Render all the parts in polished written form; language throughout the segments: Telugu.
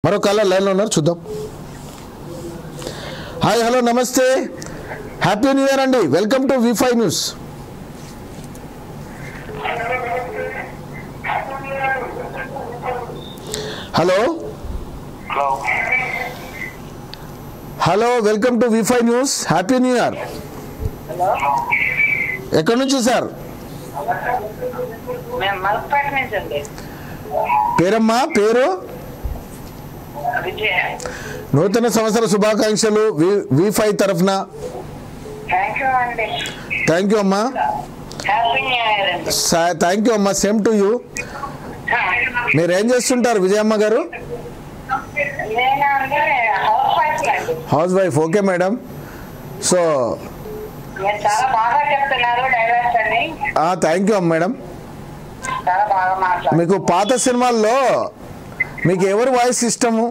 మరో కాలర్ లైన్లో ఉన్నారు, చూద్దాం. హాయ్, హలో, నమస్తే, హ్యాపీ న్యూ ఇయర్ అండి. Welcome to V5 news. Hello hello, welcome to V5 news. Happy new year. ఎక్కడి నుంచి సార్? పేరమ్మా, పేరు? నూతన సంవత్సర శుభాకాంక్షలు V5 తరఫున. థ్యాంక్ యూ అమ్మా. థ్యాంక్ యూ అమ్మా, సేమ్ టు యూ. మీరేం చేస్తుంటారు విజయమ్మ గారు? House wife. Okay madam. So thank you అమ్మ మేడం. మీకు పాత సినిమాల్లో మీకు ఎవరి వాయిస్ ఇష్టము?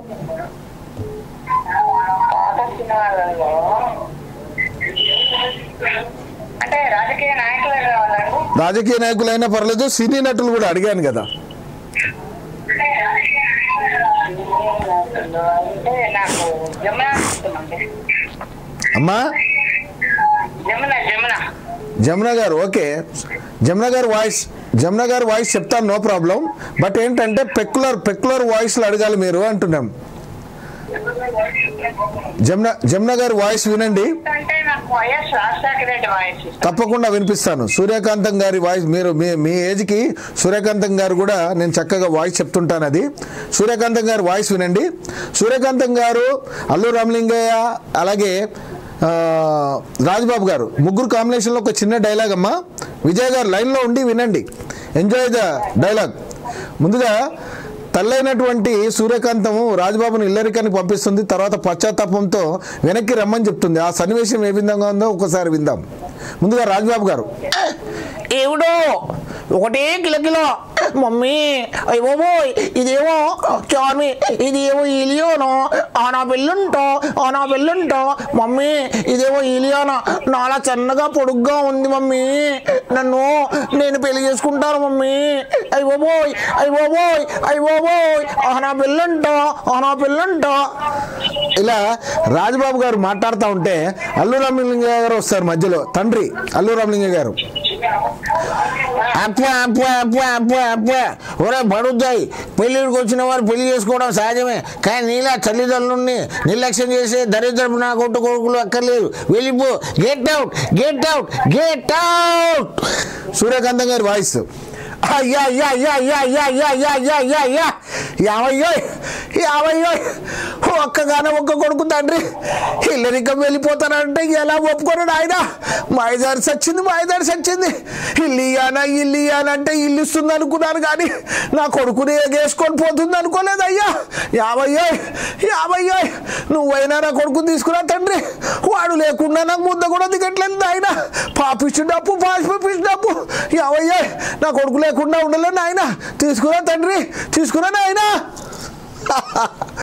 రాజకీయ నాయకులైనా పర్లేదు, సినీ నటులు కూడా అడిగాను కదా. అమ్మా జమున గారు. ఓకే, జమున గారు వాయిస్ చెప్తాను, నో ప్రాబ్లం. బట్ ఏంటంటే పెక్యులర్ వాయిస్లు అడగాలి మీరు అంటున్నాం. జమున గారి వాయిస్ వినండి, తప్పకుండా వినిపిస్తాను. సూర్యకాంతం గారి వాయిస్, మీరు మీ ఏజ్కి సూర్యకాంతం గారు కూడా నేను చక్కగా వాయిస్ చెప్తుంటాను. అది సూర్యకాంతం గారి వాయిస్ వినండి. సూర్యకాంతం గారు, అల్లు రామలింగయ్య, అలాగే రాజ్బాబు గారు, ముగ్గురు కాంబినేషన్లో ఒక చిన్న డైలాగ్ అమ్మా. విజయ్ గారు లైన్లో ఉండి వినండి, ఎంజాయ్ ద డైలాగ్. ముందుగా తల్లైనటువంటి సూర్యకాంతము రాజ్బాబును ఇల్లరికానికి పంపిస్తుంది, తర్వాత పశ్చాత్తాపంతో వెనక్కి రమ్మని చెప్తుంది. ఆ సన్నివేశం ఏ విధంగా ఉందో ఒకసారి విందాం. ముందుగా రాజ్బాబు గారు. ఏమిటో ఒకటే కిలకిల మమ్మీ, అయ్యో బోయ్, ఇదేమో చార్మి, ఇదేమో ఇలియోనో, నా పెళ్ళుంటో మమ్మీ, ఇదేమో ఇలియోనా, నాలా చిన్నగా పొడుగ్గా ఉంది మమ్మీ, నేను పెళ్లి చేసుకుంటాను మమ్మీ, అయ్యో బోయ్, నా పెళ్ళుంటో. ఇలా రాజ్బాబు గారు మాట్లాడుతూ ఉంటే అల్లు రామలింగయ్య గారు వస్తారు మధ్యలో. తండ్రి అల్లు రామలింగయ్య గారు, ఒరే బడుద్దాయి, పెళ్ళికి వచ్చిన వారు పెళ్లి చేసుకోవడం సహజమే, కానీ నీలా తల్లిదండ్రుల్ని నిర్లక్ష్యం చేసే దరిద్రపు నా కొట్టు కొడుకులు అక్కర్లేదు, వెళ్ళిపో, గెట్ అవుట్. సూర్యకాంతం గారి వాయిస్. ఒక్కగానే ఒక్క కొడుకు తండ్రి ఇల్లరికం వెళ్ళిపోతానంటే ఎలా ఒప్పుకోను ఆయన? మాయదారి సచ్చింది. ఇల్లు ఇయ్యానంటే ఇల్లు ఇస్తుంది అనుకున్నాను, కానీ నా కొడుకుని వేసుకొని పోతుంది అనుకోలేదు. అయ్యా యాభయ్యో, నువ్వైనా నా కొడుకుని తీసుకురా తండ్రి, వాడు లేకుండా నాకు ముద్ద కూడా దిగట్లేదు ఆయన. పాపిష్టి డప్పు యావయ్యో, నా కొడుకు లేకుండా ఉండలేదు ఆయన. తీసుకురా తండ్రి, తీసుకురా నాయనా.